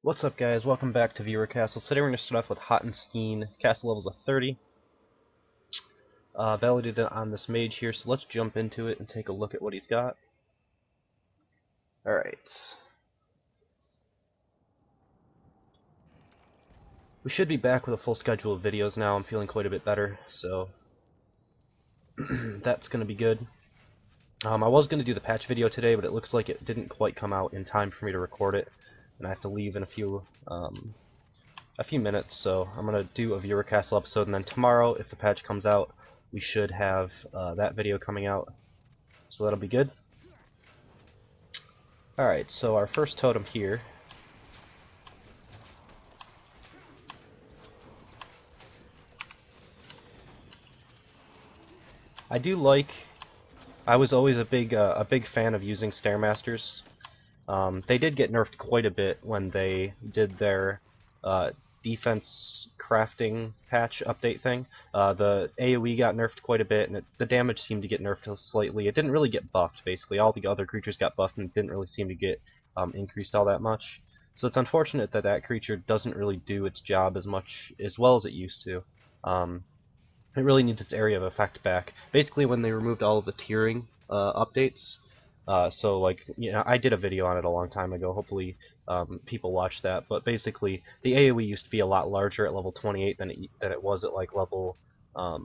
What's up, guys? Welcome back to Viewer Castle. Today we're going to start off with Hottenstein. Castle levels of 30. Validated on this mage here, so let's jump into it and take a look at what he's got. Alright. We should be back with a full schedule of videos now. I'm feeling quite a bit better, so that's going to be good. I was going to do the patch video today, but it looks like it didn't quite come out in time for me to record it, and I have to leave in a few minutes, so I'm going to do a Viewer Castle episode, and then tomorrow, if the patch comes out, we should have that video coming out, so that'll be good. Alright, so our first totem here I was always a big fan of using Stairmasters. They did get nerfed quite a bit when they did their defense crafting patch update thing. The AoE got nerfed quite a bit, and the damage seemed to get nerfed slightly. It didn't really get buffed, basically. All the other creatures got buffed, and it didn't really seem to get increased all that much. So it's unfortunate that that creature doesn't really do its job as well as it used to. It really needs its area of effect back. Basically, when they removed all of the tiering updates, so like, you know, I did a video on it a long time ago. Hopefully, people watched that. But basically, the AoE used to be a lot larger at level 28 than it was at like level, I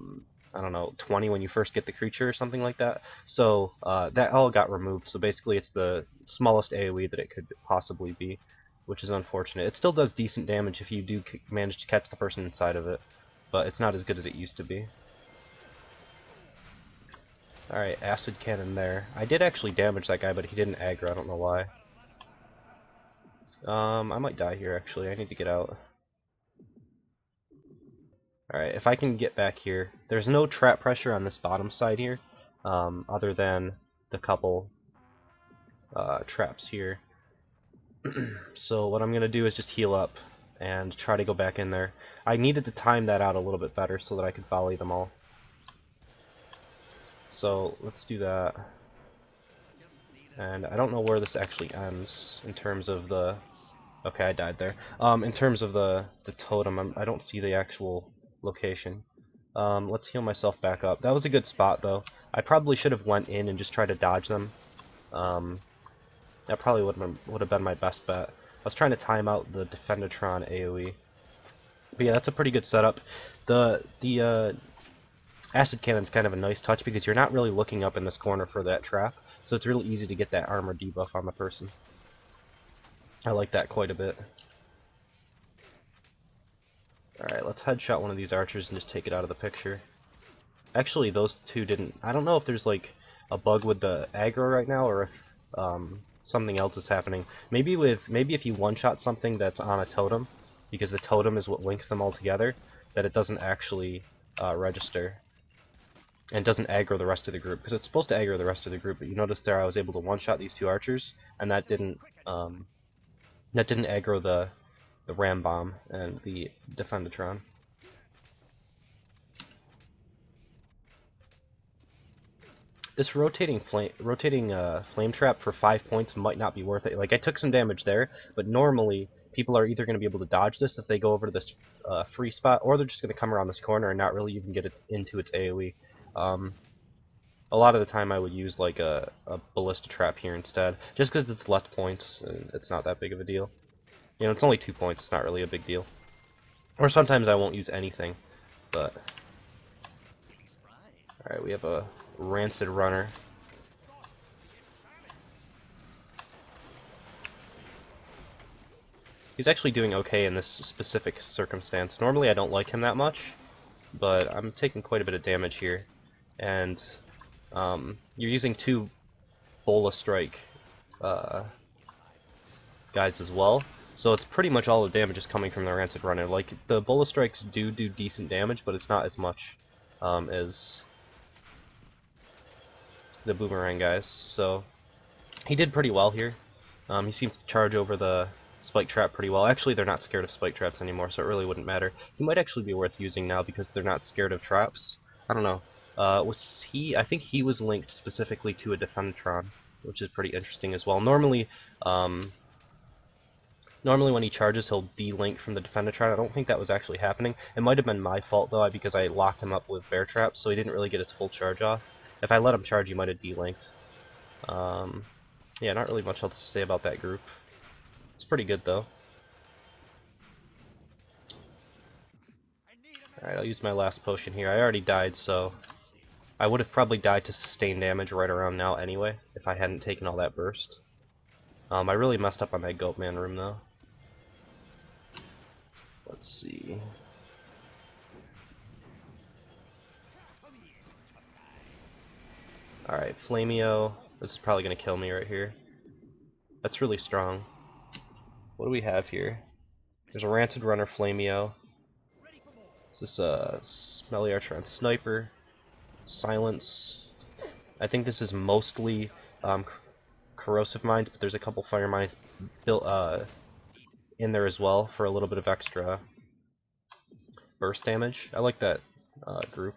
don't know, 20 when you first get the creature or something like that. So that all got removed. So basically, it's the smallest AoE that it could possibly be, which is unfortunate. It still does decent damage if you do manage to catch the person inside of it, but it's not as good as it used to be. Alright, acid cannon there. I did actually damage that guy, but he didn't aggro. I don't know why. I might die here, actually. I need to get out. Alright, if I can get back here. There's no trap pressure on this bottom side here, other than the couple traps here. So what I'm going to do is just heal up and try to go back in there. I needed to time that out a little bit better so that I could volley them all. So let's do that. And I don't know where this actually ends in terms of the... Okay, I died there. In terms of the totem, I don't see the actual location. Let's heal myself back up. That was a good spot, though. I probably should have went in and just tried to dodge them. That probably would have been my best bet. I was trying to time out the Defendatron AoE. But yeah, that's a pretty good setup. The acid cannon's kind of a nice touch because you're not really looking up in this corner for that trap, so it's really easy to get that armor debuff on the person. I like that quite a bit. Alright, let's headshot one of these archers and just take it out of the picture. Actually, those two didn't... I don't know if there's like a bug with the aggro right now, or if something else is happening. Maybe if you one-shot something that's on a totem, because the totem is what links them all together, that it doesn't actually register and doesn't aggro the rest of the group, because it's supposed to aggro the rest of the group. But you notice there I was able to one-shot these two archers, and that didn't aggro the ram bomb and the Defendatron. This rotating flame trap for 5 points might not be worth it. Like, I took some damage there, but normally people are either going to be able to dodge this if they go over to this free spot, or they're just going to come around this corner and not really even get it into its AoE. A lot of the time I would use like a ballista trap here instead, just because it's less points and it's not that big of a deal. You know, it's only 2 points, it's not really a big deal. Or sometimes I won't use anything, but... Alright, we have a rancid runner. He's actually doing okay in this specific circumstance. Normally I don't like him that much, but I'm taking quite a bit of damage here. And you're using two Bola Strike guys as well, so it's pretty much all the damage is coming from the Rancid Runner. Like, the Bola Strikes do decent damage, but it's not as much as the Boomerang guys. So he did pretty well here. He seems to charge over the Spike Trap pretty well. Actually, they're not scared of Spike Traps anymore, so it really wouldn't matter. He might actually be worth using now because they're not scared of traps. I don't know. I think he was linked specifically to a Defendatron, which is pretty interesting as well. Normally, Normally when he charges, he'll de-link from the Defendertron. I don't think that was actually happening. It might have been my fault, though, because I locked him up with bear traps, so he didn't really get his full charge off. If I let him charge, he might have de-linked. Yeah, not really much else to say about that group. It's pretty good, though. Alright, I'll use my last potion here. I already died, so I would have probably died to sustain damage right around now anyway, if I hadn't taken all that burst. I really messed up on that Goatman room, though. Let's see. Alright, Flameo. This is probably going to kill me right here. That's really strong. What do we have here? There's a Ranted Runner Flameo. Is this a Smelly Archer on Sniper? Silence. I think this is mostly corrosive mines, but there's a couple fire mines built in there as well for a little bit of extra burst damage. I like that group.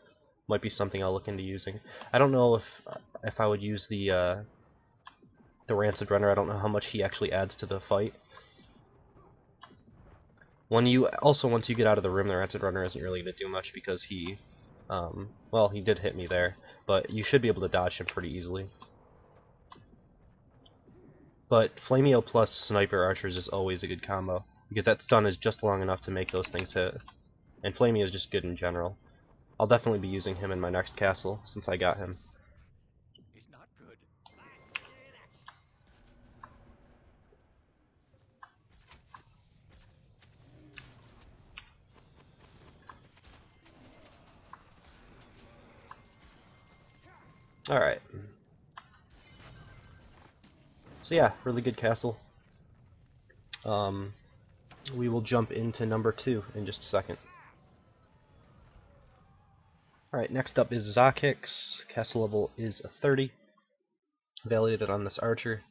Might be something I'll look into using. I don't know if I would use the Rancid Runner. I don't know how much he actually adds to the fight. Once you get out of the room, the Rancid Runner isn't really going to do much because he, well, he did hit me there, but you should be able to dodge him pretty easily. But Flameo plus Sniper Archers is always a good combo, because that stun is just long enough to make those things hit. And Flameo is just good in general. I'll definitely be using him in my next castle, since I got him. It's not good. Alright. So yeah, really good castle. We will jump into number 2 in just a second. Alright, next up is Zakix. Castle level is a 30. Validated on this archer.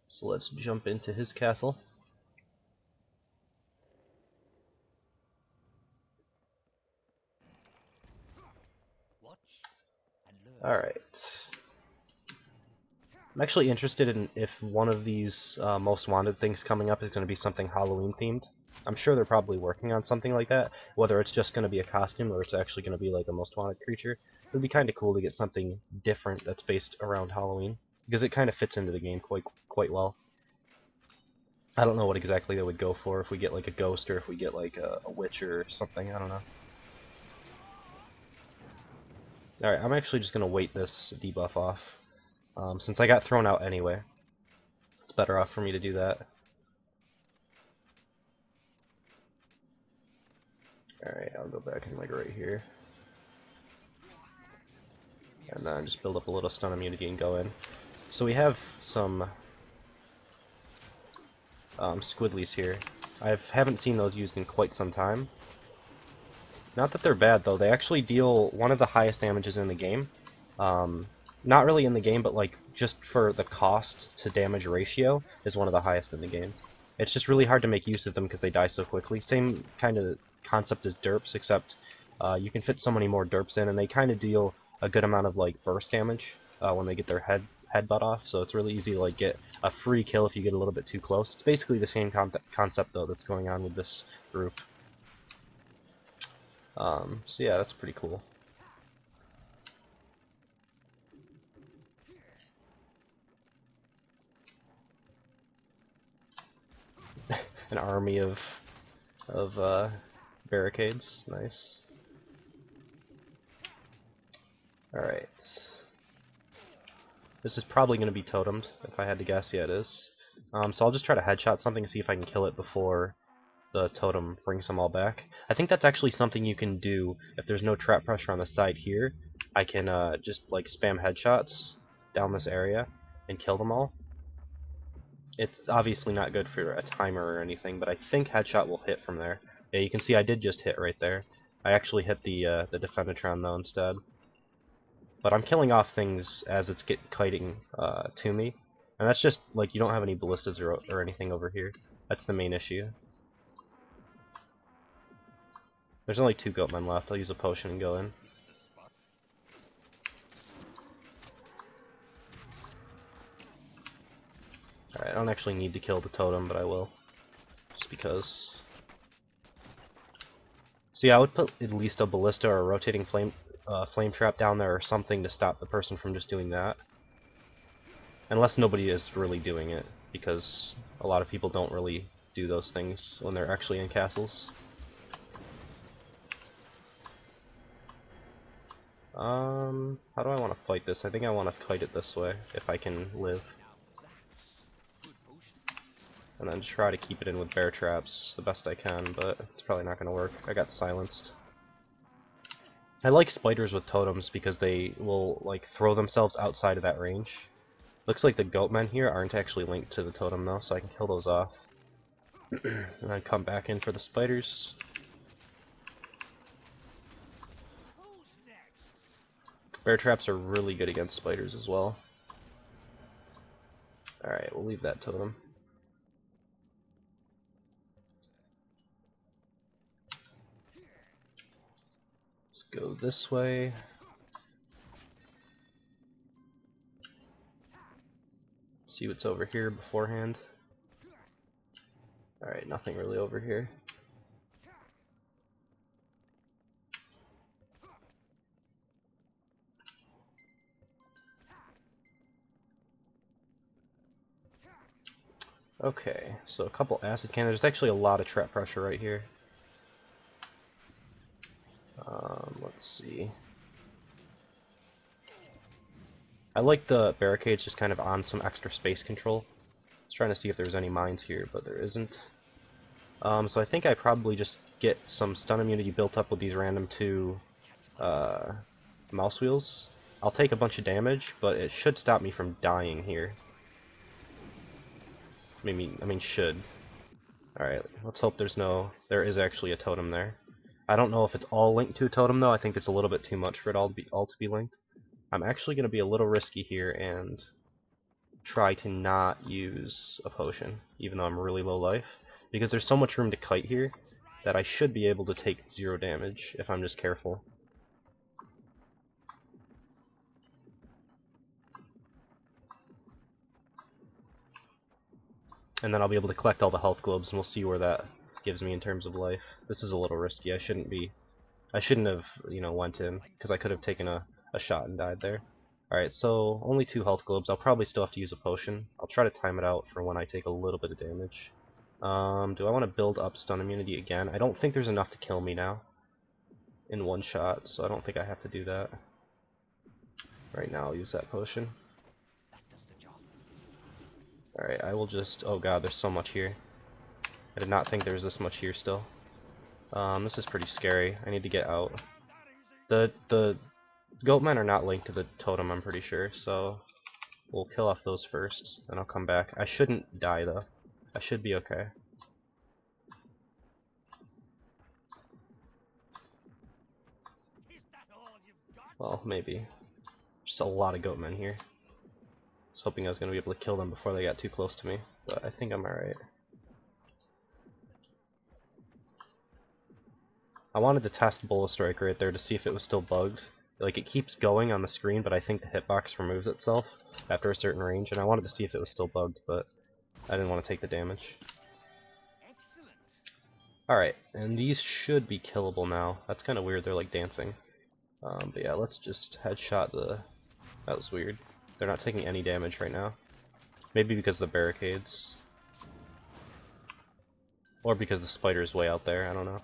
So let's jump into his castle. Watch and learn. Alright. I'm actually interested in if one of these most wanted things coming up is going to be something Halloween themed. I'm sure they're probably working on something like that, whether it's just going to be a costume or it's actually going to be like a most wanted creature. It would be kind of cool to get something different that's based around Halloween, because it kind of fits into the game quite well. I don't know what exactly they would go for, if we get like a ghost or if we get like a witch or something, I don't know. Alright, I'm actually just going to wait this debuff off. Since I got thrown out anyway, it's better off for me to do that. Alright, I'll go back in like right here. And then just build up a little stun immunity and go in. So we have some squidlies here. I haven't seen those used in quite some time. Not that they're bad though, they actually deal one of the highest damages in the game. Not really in the game, but like just for the cost to damage ratio is one of the highest in the game. It's just really hard to make use of them because they die so quickly. Same kind of concept as derps, except you can fit so many more derps in, and they kind of deal a good amount of like burst damage when they get their headbutt off. So it's really easy to like get a free kill if you get a little bit too close. It's basically the same concept though that's going on with this group. So yeah, that's pretty cool. An army of barricades, nice. Alright. This is probably going to be totemed, if I had to guess. Yeah, it is. So I'll just try to headshot something and see if I can kill it before the totem brings them all back. I think that's actually something you can do if there's no trap pressure on the side here. I can just like spam headshots down this area and kill them all. It's obviously not good for a timer or anything, but I think headshot will hit from there. Yeah, you can see I did just hit right there. I actually hit the Defendertron though instead. But I'm killing off things as it's kiting to me. And that's just, like, you don't have any ballistas or anything over here. That's the main issue. There's only 2 goatmen left. I'll use a potion and go in. Alright, I don't actually need to kill the totem, but I will. just because. See, I would put at least a ballista or a rotating flame trap down there or something to stop the person from just doing that. Unless nobody is really doing it, because a lot of people don't really do those things when they're actually in castles. How do I want to fight this? I think I want to fight it this way, if I can live. And then try to keep it in with bear traps the best I can, but it's probably not going to work. I got silenced. I like spiders with totems because they will like throw themselves outside of that range. Looks like the goatmen here aren't actually linked to the totem though, so I can kill those off. And then come back in for the spiders. Bear traps are really good against spiders as well. Alright, we'll leave that totem. Let's go this way. See what's over here beforehand. Alright, nothing really over here. Okay, so a couple acid cannons. There's actually a lot of trap pressure right here. Let's see. I like the barricades just kind of on some extra space control. I was trying to see if there's any mines here, but there isn't. So I think I probably just get some stun immunity built up with these random 2 mouse wheels. I'll take a bunch of damage, but it should stop me from dying here. I mean should. Alright, let's hope there is actually a totem there. I don't know if it's all linked to a totem though. I think there's a little bit too much for it all to be linked. I'm actually going to be a little risky here and try to not use a potion, even though I'm really low life, because there's so much room to kite here that I should be able to take 0 damage if I'm just careful. And then I'll be able to collect all the health globes, and we'll see where that gives me in terms of life. This is a little risky. I shouldn't have, went in, because I could have taken a shot and died there. Alright, so only 2 health globes. I'll probably still have to use a potion. I'll try to time it out for when I take a little bit of damage. Do I want to build up stun immunity again? I don't think there's enough to kill me now in one shot, so I don't think I have to do that. Right now I'll use that potion. Alright, I will just... Oh god, there's so much here. I did not think there was this much here still. This is pretty scary. I need to get out. The goatmen are not linked to the totem, I'm pretty sure, so we'll kill off those first, and I'll come back. I shouldn't die though. I should be okay. Well, maybe. Just a lot of goatmen here. I was hoping I was going to be able to kill them before they got too close to me, but I think I'm alright. I wanted to test Bullet Strike right there to see if it was still bugged. Like, it keeps going on the screen, but I think the hitbox removes itself after a certain range, and I wanted to see if it was still bugged, but I didn't want to take the damage. Alright, and these should be killable now. That's kind of weird, they're like dancing. But yeah, let's just headshot the... That was weird. They're not taking any damage right now. Maybe because of the barricades. Or because the spider is way out there, I don't know.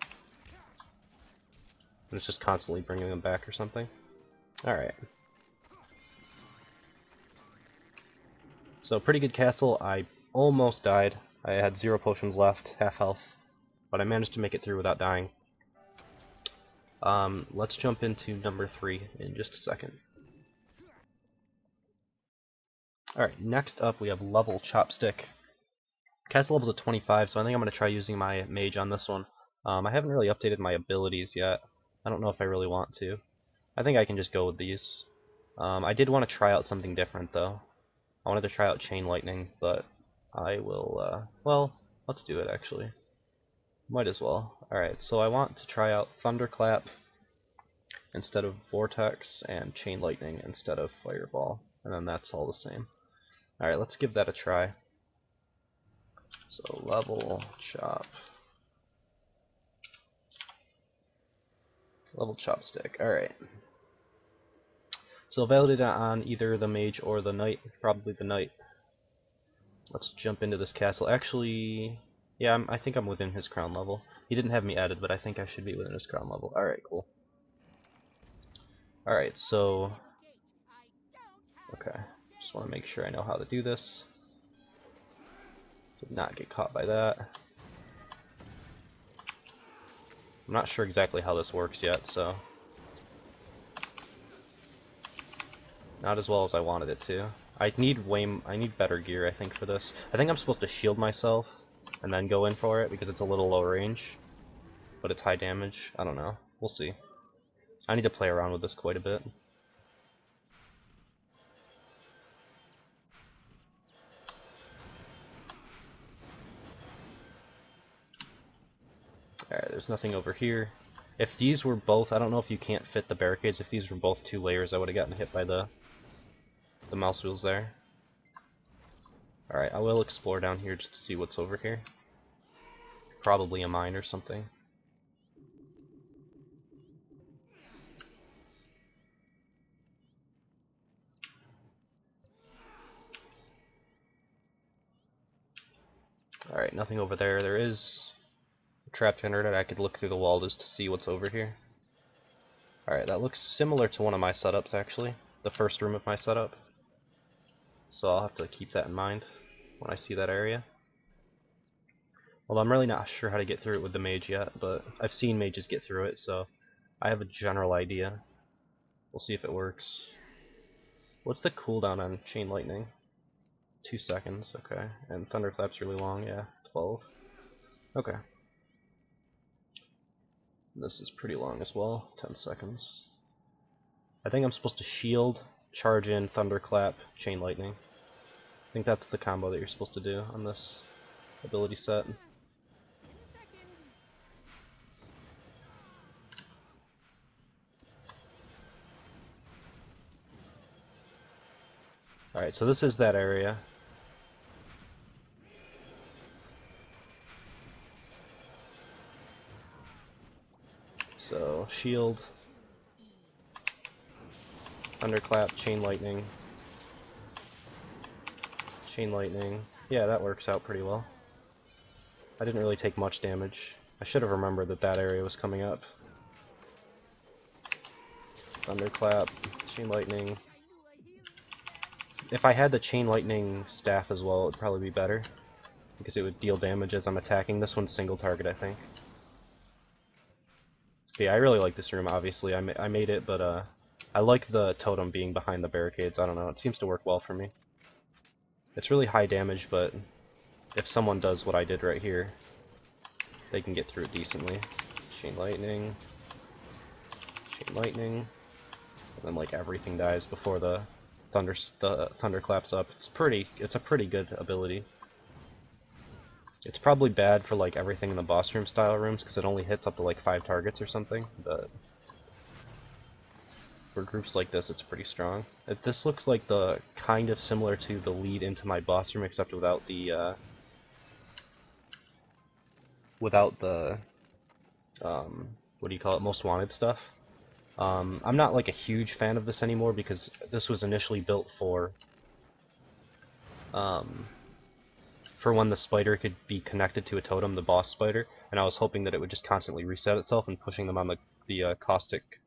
And it's just constantly bringing them back or something. Alright. So, pretty good castle. I almost died. I had 0 potions left, half health. But I managed to make it through without dying. Let's jump into number 3 in just a second. Alright, next up we have level Chopstick. Castle level's at 25, so I think I'm going to try using my mage on this one. I haven't really updated my abilities yet. I don't know if I really want to. I think I can just go with these. I did want to try out something different though. I wanted to try out Chain Lightning, but I will, well, let's do it actually. Might as well. Alright, so I want to try out Thunderclap instead of Vortex, and Chain Lightning instead of Fireball. And then that's all the same. Alright, let's give that a try. So level chop. Level chopstick. Alright. So availability on either the mage or the knight. Probably the knight. Let's jump into this castle. Actually, yeah, I think I'm within his crown level. He didn't have me added, but I think I should be within his crown level. Alright, cool. Alright, so... Okay, just want to make sure I know how to do this. Did not get caught by that. I'm not sure exactly how this works yet, so... Not as well as I wanted it to. I need better gear, I think, for this. I think I'm supposed to shield myself and then go in for it because it's a little low range, but it's high damage. I don't know. We'll see. I need to play around with this quite a bit. Alright, there's nothing over here. If these were both, I don't know if you can't fit the barricades. If these were both 2 layers, I would have gotten hit by the mouse wheels there. Alright, I will explore down here just to see what's over here. Probably a mine or something. Alright, nothing over there. There is a trap generator. I could look through the wall just to see what's over here. Alright, that looks similar to one of my setups actually. The first room of my setup. So I'll have to keep that in mind when I see that area. Although I'm really not sure how to get through it with the mage yet, but I've seen mages get through it, so I have a general idea. We'll see if it works. What's the cooldown on Chain Lightning? 2 seconds, okay. And Thunderclap's really long, yeah, 12. Okay. This is pretty long as well, 10 seconds. I think I'm supposed to shield, charge in, Thunderclap, Chain Lightning. I think that's the combo that you're supposed to do on this ability set. Alright, so this is that area. So, shield, Thunderclap, Chain Lightning. Chain Lightning. Yeah, that works out pretty well. I didn't really take much damage. I should have remembered that that area was coming up. Thunderclap, Chain Lightning. If I had the Chain Lightning staff as well, it would probably be better. Because it would deal damage as I'm attacking. This one's single target, I think. Yeah, I really like this room, obviously. I made it, but I like the totem being behind the barricades. I don't know, it seems to work well for me. It's really high damage, but if someone does what I did right here, they can get through it decently. Chain Lightning. Chain Lightning. And then like everything dies before the thunderclaps up. It's a pretty good ability. It's probably bad for like everything in the boss room style rooms because it only hits up to like 5 targets or something, but for groups like this it's pretty strong. This looks like the kind of similar to the lead into my boss room except without the what do you call it, most wanted stuff. I'm not like a huge fan of this anymore because this was initially built for when the spider could be connected to a totem, the boss spider, and I was hoping that it would just constantly reset itself and pushing them on the caustic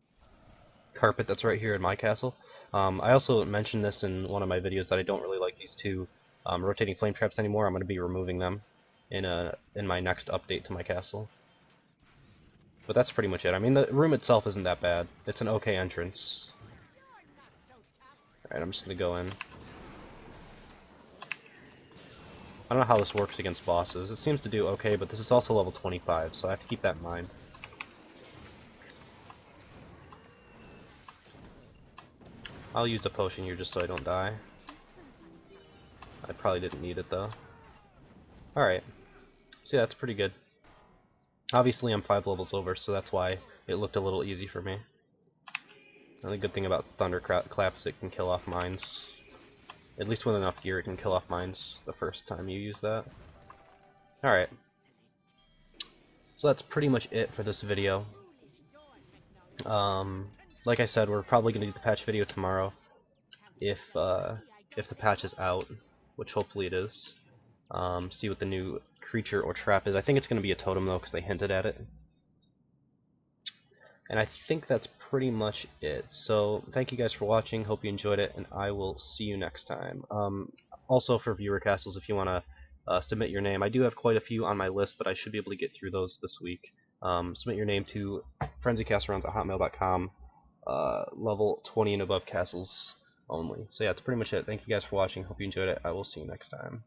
carpet that's right here in my castle. I also mentioned this in one of my videos that I don't really like these 2 rotating flame traps anymore. I'm going to be removing them in my next update to my castle. But that's pretty much it. I mean, the room itself isn't that bad. It's an okay entrance. Alright, I'm just going to go in. I don't know how this works against bosses. It seems to do okay, but this is also level 25, so I have to keep that in mind. I'll use a potion here just so I don't die. I probably didn't need it though. Alright. See, that's pretty good. Obviously I'm 5 levels over, so that's why it looked a little easy for me. And the good thing about Thunderclap is it can kill off mines. At least with enough gear it can kill off mines the first time you use that. Alright, so that's pretty much it for this video. Like I said, we're probably going to do the patch video tomorrow, if the patch is out, which hopefully it is. See what the new creature or trap is. I think it's going to be a totem though, because they hinted at it. And I think that's pretty much it. So thank you guys for watching, hope you enjoyed it, and I will see you next time. Also for viewer castles, if you want to submit your name, I do have quite a few on my list, but I should be able to get through those this week. Submit your name to frenzycastleruns@hotmail.com, level 20 and above castles only. So yeah, that's pretty much it. Thank you guys for watching, hope you enjoyed it, I will see you next time.